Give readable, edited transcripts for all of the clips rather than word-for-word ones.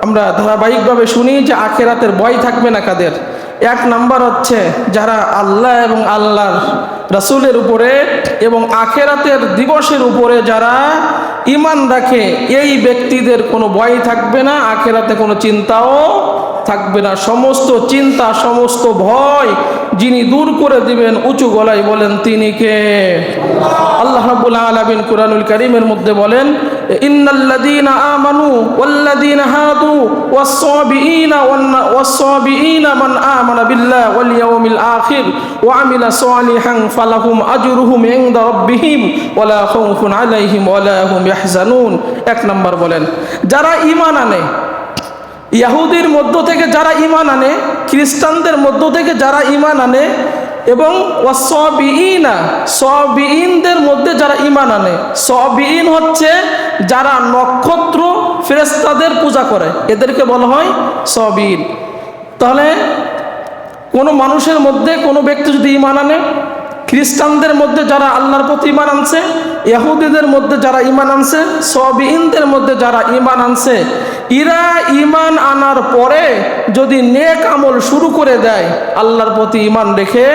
আমরা ধারাবাহিকভাবে শুনি যে আখেরাতের ভয় থাকবে না কাদের? এক নাম্বার হচ্ছে যারা আল্লাহ এবং আল্লাহর রাসূলের উপরে এবং আখেরাতের দিবসের উপরে যারা ঈমান রাখে, এই ব্যক্তিদের কোনো ভয় থাকবে না, আখেরাতে কোনো চিন্তাও থাকবে না। সমস্ত চিন্তা, সমস্ত ভয় যিনি দূর করে দিবেন, উঁচু গলায় বলেন তিনি কে? আল্লাহ রাব্বুল আলামিন কুরআনুল কারীমের মধ্যে বলেন, ইন্নাল্লাযীনা আমানু ওয়াল্লাযীনা হাদু ওয়াস-সাবিঈনা মান আমানা বিল্লাহি ওয়াল ইয়াউমিল আখির ওয়া আমিলা সালিহান ফালাহুম আজরুহুম ইনদা রাব্বিহিম ওয়ালা খাউফুন আলাইহিম ওয়ালা হুম ইয়াহজানুন। এক নাম্বার বলেন, যারা ঈমান আনে, ইহুদির মধ্য থেকে যারা ঈমান আনে, খ্রিস্টানদের মধ্য থেকে যারা ঈমান আনে, এবং সাবিঈনদের মধ্যে যারা ঈমান আনে। সাবিঈন হচ্ছে যারা নক্ষত্র ফেরেশতাদের পূজা করে, এদেরকে বলা হয় সাবিঈন। তাহলে কোনো মানুষের মধ্যে কোনো ব্যক্তি যদি ঈমান আনে, খ্রিস্টানদের মধ্যে যারা আল্লাহর প্রতি ঈমান আনছে, ইহুদিদের মধ্যে যারা ঈমান আনছে, সাবিঈনদের মধ্যে যারা ঈমান আনছে, এরা ঈমান আনার পরে যদি নেক আমল শুরু করে দেয়, আল্লাহর প্রতি ঈমান রেখে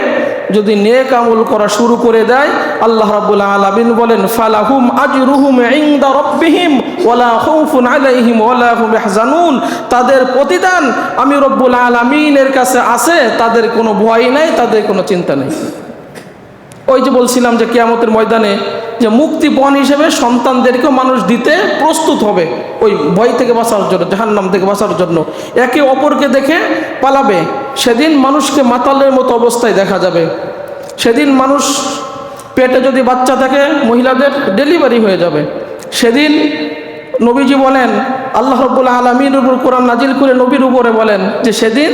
যদি নেক আমল করা শুরু করে দেয়, আল্লাহ রাব্বুল আলামিন বলেন ফালাহুম আজরুহুম ইনদা রাব্বিহিম ওয়ালা খাউফুন আলাইহিম ওয়ালা হুম ইয়াহজানুন। তাদের প্রতিদান আমি রব্বুল আলামিনের কাছে আছে, তাদের কোনো ভয় নাই, তাদের কোনো চিন্তা নেই। ওই যে বলছিলাম যে কিয়ামতের ময়দানে যে মুক্তিপণ হিসেবে সন্তানদেরকেও মানুষ দিতে প্রস্তুত হবে, ওই ভয় থেকে বাঁচার জন্য, জাহান্নাম থেকে বাঁচার জন্য। একে অপরকে দেখে পালাবে। সেদিন মানুষকে মাতালের মতো অবস্থায় দেখা যাবে। সেদিন মানুষ পেটে যদি বাচ্চা থাকে, মহিলাদের ডেলিভারি হয়ে যাবে। সেদিন নবীজি বলেন, আল্লাহ রাব্বুল আলামিনের উপর কোরআন নাজিল করে নবীর উপরে বলেন যে সেদিন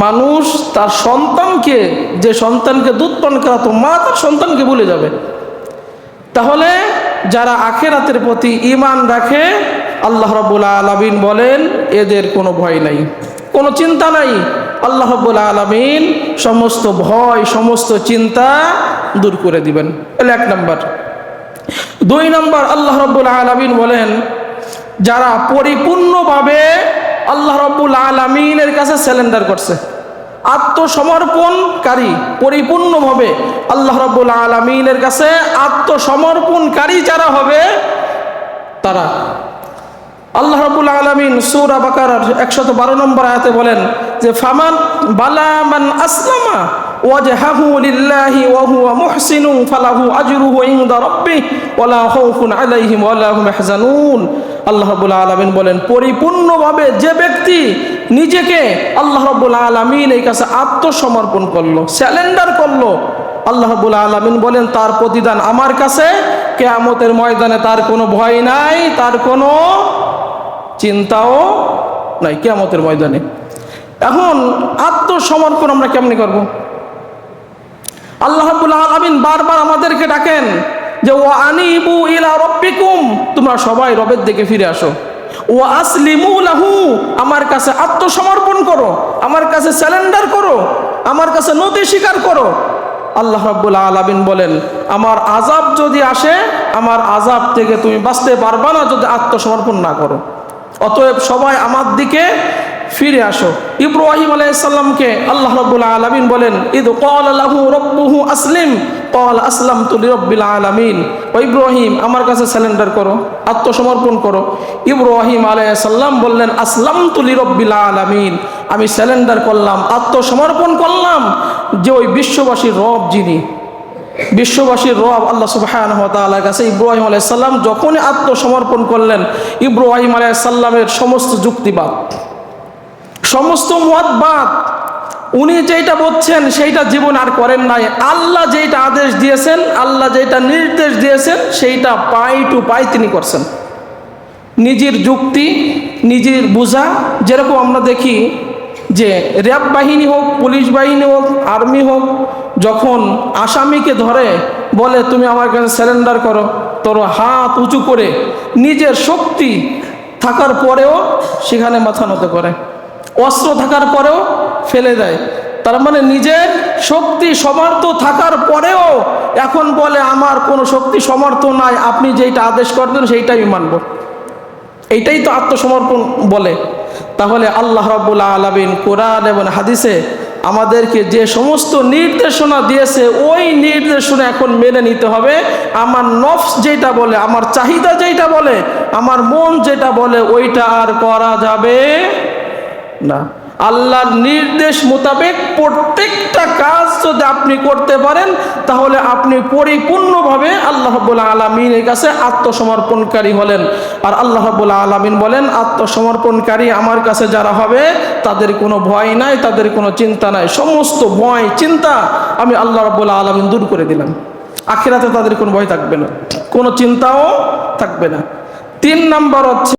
মানুষ তার সন্তানকে, যে সন্তানকে দুধ পান করাতো মা, তার সন্তানকে ভুলে যাবে। তাহলে যারা আখেরাতের প্রতি ঈমান রাখে, আল্লাহ রাব্বুল আলামিন বলেন এদের কোনো ভয় নাই, কোনো চিন্তা নাই। আল্লাহ রাব্বুল আলামিন সমস্ত ভয়, সমস্ত চিন্তা দূর করে দিবেন। এর এক নাম্বার। দুই নাম্বার, আল্লাহ রাব্বুল আলামিন বলেন যারা পরিপূর্ণভাবে আল্লাহ রাব্বুল আলামিনের কাছে সারেন্ডার করছে, আত্মসমর্পণকারী, পরিপূর্ণভাবে আল্লাহ রাব্বুল আলামিনের কাছে আত্মসমর্পণকারী যারা হবে, তারা আল্লাহ রাব্বুল আলামিন সূরা বাকারার 112 নম্বর আয়াতে বলেন যে ফামান বালা মান আসলামা ওয়াজহাহু লিল্লাহি ওয়া হুয়া মুহসিনুন ফালাহু আজরুহু ইনদা রাব্বিহি ওয়ালা খাউফুন আলাইহিম ওয়ালা হুম ইয়াহজানুন। আল্লাহ রাব্বুল আলামিন বলেন পরিপূর্ণভাবে যে ব্যক্তি নিজেকে আল্লাহ রাব্বুল আলামিনের কাছে আত্মসমর্পণ করলো, সারেন্ডার করলো, আল্লাহ রাব্বুল আলামিন বলেন তার প্রতিদান আমার কাছে। কিয়ামতের ময়দানে তার কোনো ভয় নাই, তার কোনো চিন্তাও নাই কিয়ামতের ময়দানে। এখন আত্মসমর্পণ আমরা কেমনি করব? আল্লাহ রাব্বুল আলামিন বারবার আমাদেরকে ডাকেন যে ওয়া আনিবু ইলা রাব্বিকুম, তোমরা সবাই রবের দিকে ফিরে আসো। ওয়া আসলিমু লাহু, আমার কাছে আত্মসমর্পণ করো, আমার কাছে সারেন্ডার করো, আমার কাছে নতি স্বীকার করো। আল্লাহ রাব্বুল আলামিন বলেন আমার আযাব যদি আসে, আমার আযাব থেকে তুমি বাঁচতে পারবা না যদি আত্মসমর্পণ না করো। অতএব সবাই আমার দিকে ফিরে আসো। ইব্রাহিম আলাইহিস সালামকে আল্লাহ রাব্বুল আলামিন বলেন ইদ ক্বালা লাহু রাব্বুহু আসলিম ক্বালা আসলামতু লিরাব্বিল আলামিন। ও ইব্রাহিম, আমার কাছে সারেন্ডার করো, আত্মসমর্পণ করো। ইব্রাহিম আলাইহিস সালাম বললেন আসলামতু লিরাব্বিল আলামিন, আমি সারেন্ডার করলাম, আত্মসমর্পণ করলাম যে ওই বিশ্ববাসীর রব, যিনি বিশ্ববাসীর রব আল্লাহ সুবহানাহু ওয়া তাআলার কাছে ইব্রাহিম আলাইহিস সালাম যখনই আত্মসমর্পণ করলেন, ইব্রাহিম আলাইহিস সালামের সমস্ত যুক্তিবাদ, সমস্ত মতবাদ, উনি যেটা বলছেন সেইটা জীবন আর করেন নাই। আল্লাহ যেটা আদেশ দিয়েছেন, আল্লাহ যেটা নির্দেশ দিয়েছেন, সেইটা পাই টু পাই তিনি করছেন। নিজের যুক্তি, নিজের বোঝা, যেরকম আমরা দেখি যে র্যাব বাহিনী হোক, পুলিশ বাহিনী হোক, আর্মি হোক, যখন আসামিকে ধরে বলে তুমি আমার কাছে সারেন্ডার করো, তোর হাত উঁচু করে নিজের শক্তি থাকার পরেও সেখানে মাথা নত করে, অস্ত্র থাকার পরেও ফেলে দেয়। তার মানে নিজের শক্তি সমর্থ থাকার পরেও এখন বলে আমার কোনো শক্তি সমর্থ নাই, আপনি যেটা আদেশ করবেন সেইটাই মানব। এইটাই তো আত্মসমর্পণ বলে। তাহলে আল্লাহ রাব্বুল আলামিন কোরআন এবং হাদিসে আমাদেরকে যে সমস্ত নির্দেশনা দিয়েছে ওই নির্দেশনা এখন মেনে নিতে হবে। আমার নফস যেটা বলে, আমার চাহিদা যেটা বলে, আমার মন যেটা বলে ওইটা আর করা যাবে না। আল্লাহর নির্দেশ মোতাবেক প্রত্যেকটা কাজ যদি আপনি করতে পারেন তাহলে আপনি পরিপূর্ণভাবে আল্লাহ রাব্বুল আলামিনের কাছে আত্মসমর্পণকারী হলেন। আর আল্লাহ রাব্বুল আলামিন বলেন, আত্মসমর্পণকারী আমার কাছে যারা হবে তাদের কোনো ভয় নাই, তাদের কোনো চিন্তা নাই। সমস্ত ভয় চিন্তা আমি আল্লাহ রাব্বুল আলামিন দূর করে দিলাম। আখিরাতে তাদের কোনো ভয় থাকবে না, কোনো চিন্তাও থাকবে না। 3 নাম্বার হচ্ছে